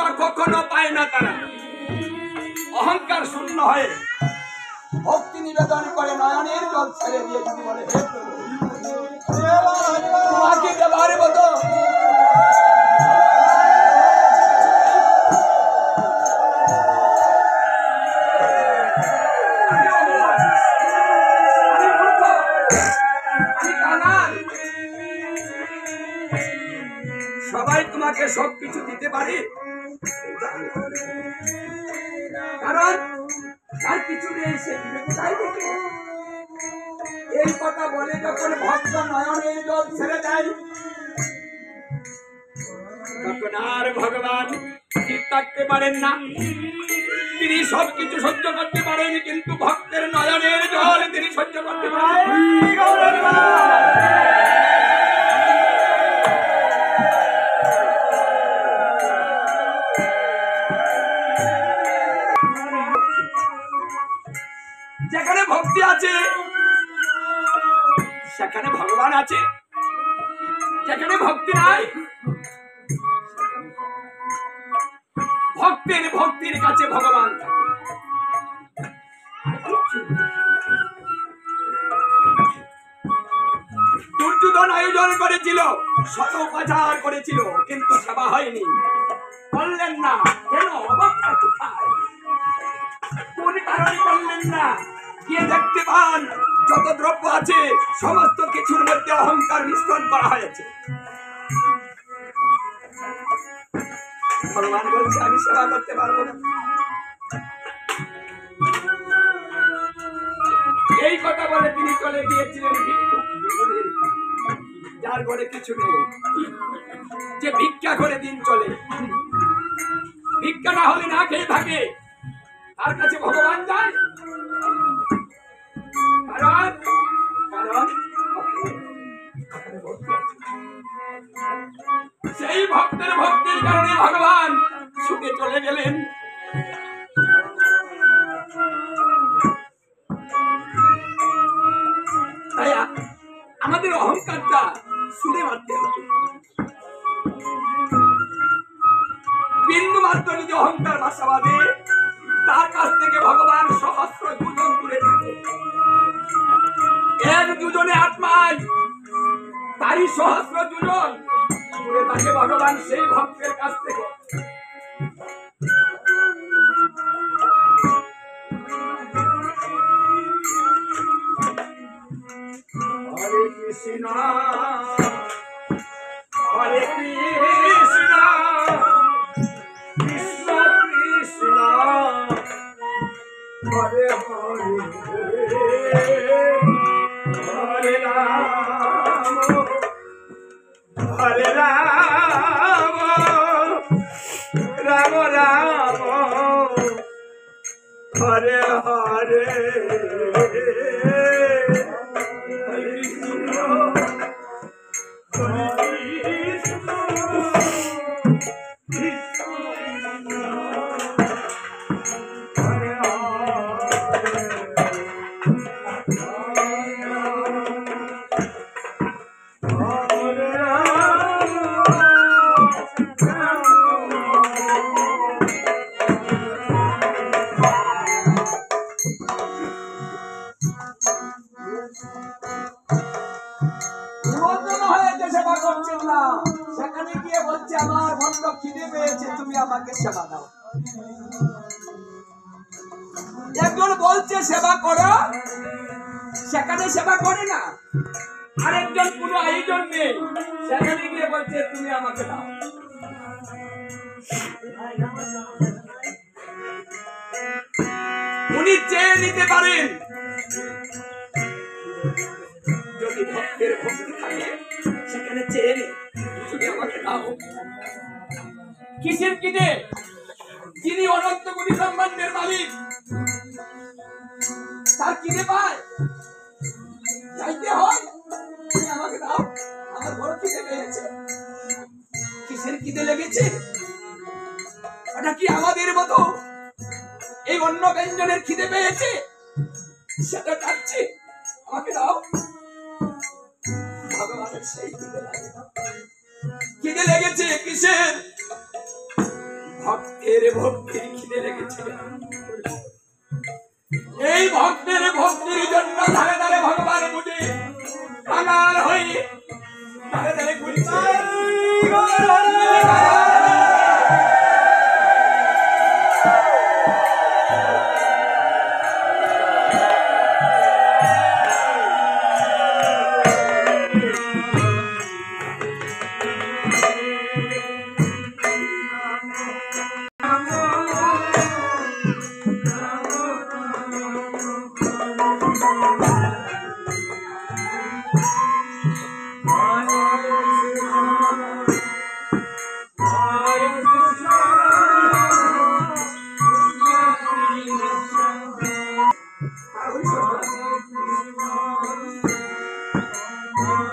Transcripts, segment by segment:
কৃপা কখনো পায় না তারা। অহংকার শূন্য হয়ে ভক্তি নিবেদন করে নয়নের জল ছেড়ে দিয়ে যদি বলে হে প্রভু, তোমাকে দেবার মতো সবাই তোমাকে সবকিছু দিতে পারে, কারণ তার কিছু নেই, সে কোথায় থেকে? এই কথা বলে যখন ভক্ত নয়নের জল ছেড়ে দেয়, তখন আর ভগবান ঠিক থাকতে পারেন না। তিনি সবকিছু সহ্য করতে পারেন, কিন্তু ভক্তের নয়নের জল তিনি সহ্য করতে পারেন। যেখানে ভক্তি আছে সেখানে ভগবান আছে, যেখানে ভক্তি নাই ভক্তির কাছে ভগবান থাকে। দুর্যোধন আয়োজন করেছিল, শত উপাচার করেছিল, কিন্তু সেবা হয়নি, করলেন না কেন? অবস্থা কোথায়? কোন কারণে করলেন না? গিয়ে দেখতে পান যত দ্রব্য আছে সমস্ত কিছুর মধ্যে অহংকার মিশ্রণ করা হয়েছে। ভগবান বলছে আমি সেবা করতে পারবো না। এই কথা বলে তিনি চলে গিয়েছিলেন ভিক্ষুক, যার ঘরে কিছু নেই, যে ভিক্ষা করে দিন চলে, ভিক্ষা না হলে না খেয়ে থাকে, তার কাছে ভগবান যায়। কারণ সেই ভক্তের ভক্তির কারণে ভগবান সুখে চলে গেলেন। তাই আমাদের অহংকারটা ছুঁড়ে মারতে হবে। বিন্দু মাত্র যদি অহংকার বাসা বাঁধে, তার কাছ থেকে ভগবান সহস্র যোজন দূরে থাকে। এক যোজনে আত্মায় তারই সহস্র যোজন দূরে থাকে ভগবান সেই ভক্তের কাছ থেকে। হরে কৃষ্ণ হরে কৃষ্ণ কৃষ্ণ কৃষ্ণ হরে হরে হরে রাম হরে রাম রাম রাম হরে হরে সেখানে গিয়ে বলছে আমার ভক্ত খিদে পেয়েছে, তুমি আমাকে সেবা দাও। একজন বলছে সেবা করো, সেখানে সেবা করে না। আরেকজন কোনো আয়োজন নেই, সেখানে গিয়ে বলছে তুমি আমাকে দাও। উনি চেয়ে নিতে পারেন, যদি ভক্তের ভক্তি থাকে সেখানে চেয়ে নে, তুমি আমাকে দাও। কিসের কিনে? যিনি অনন্ত কোটি ব্রহ্মাণ্ডের মালিক, তার কিনে পায়, চাইতে হয় তুমি আমাকে দাও, আমার বড় খিদে পেয়েছে। কিসের খিদে লেগেছে? ওটা কি আমাদের মতো এই অন্য ব্যঞ্জনের খিদে পেয়েছে? সেটা চাচ্ছে, আমাকে দাও। ভগবানের সেই খিদে লাগে না। খিদে লেগেছে কিসের? ভক্তের ভক্তির খিদে লেগেছে। এই ভক্তের ভক্তির জন্য ধারে ধারে ভগবান বুঝে কাঙাল হয়ে ধারে ধারে ঘুরছে।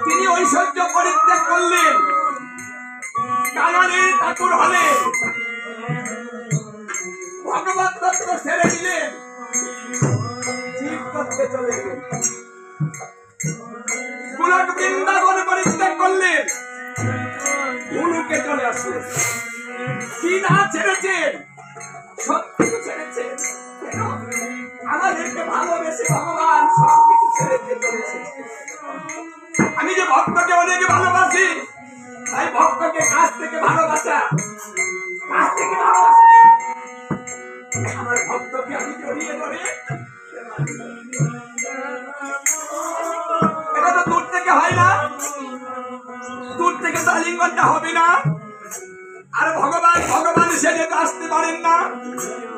তিনি ঐশ্বর্য পরিত্যাগ করলেন, কাঙালের ঠাকুর হলেন, ভগবত তত্ত্ব ছেড়ে দিলেন, জীব তত্ত্বে চলে গেলেন। গোলক বৃন্দাবন পরিত্যাগ করলেন, মুলুকে চলে আসলেন। কি না ছেড়েছেন, সত্যি ছেড়েছেন। কেন? আমাদেরকে ভালোবেসে ভগবান সবকিছু ছেড়ে দিয়ে চলে এসেছে। আমি যে ভক্তকে অনেক ভালোবাসি, তাই ভক্তকে কাছ থেকে ভালোবাসা, কাছ থেকে ভালোবাসা। আমার ভক্তকে আমি জড়িয়ে ধরে, এটা তো দূর থেকে হয় না, দূর থেকে তো আলিঙ্গনটা হবে না। আর ভগবান ভগবান সেজে তো আসতে পারেন না,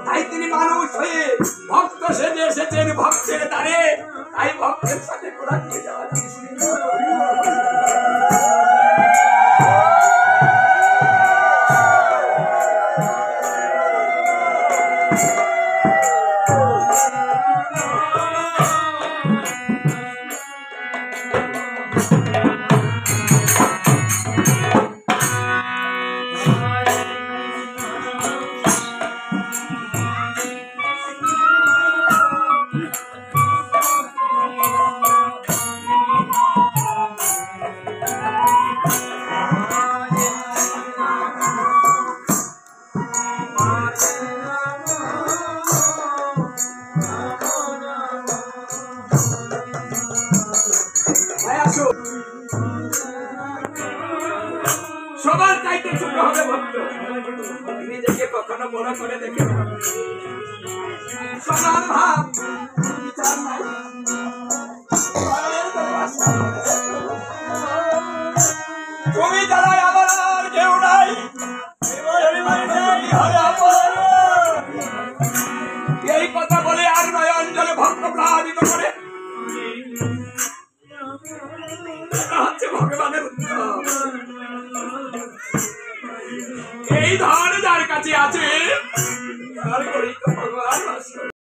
তাই তিনি মানুষ হয়ে ভক্ত সেজে এসেছেন ভক্তের দ্বারে। তাই ভক্তের সাথে কোথা দিয়ে যাওয়া সবার চাইতে ছোট হবে ভক্ত। নিজেকে কখনো বড় করে দেখে সমান ভাব তুমি যারা আমার আর কেউ নাই, এই কথা বলে আর নয় অঞ্চলে ভক্ত প্লাবিত করে হচ্ছে ভগবানের উত্তর। এই ধন যার কাছে আছে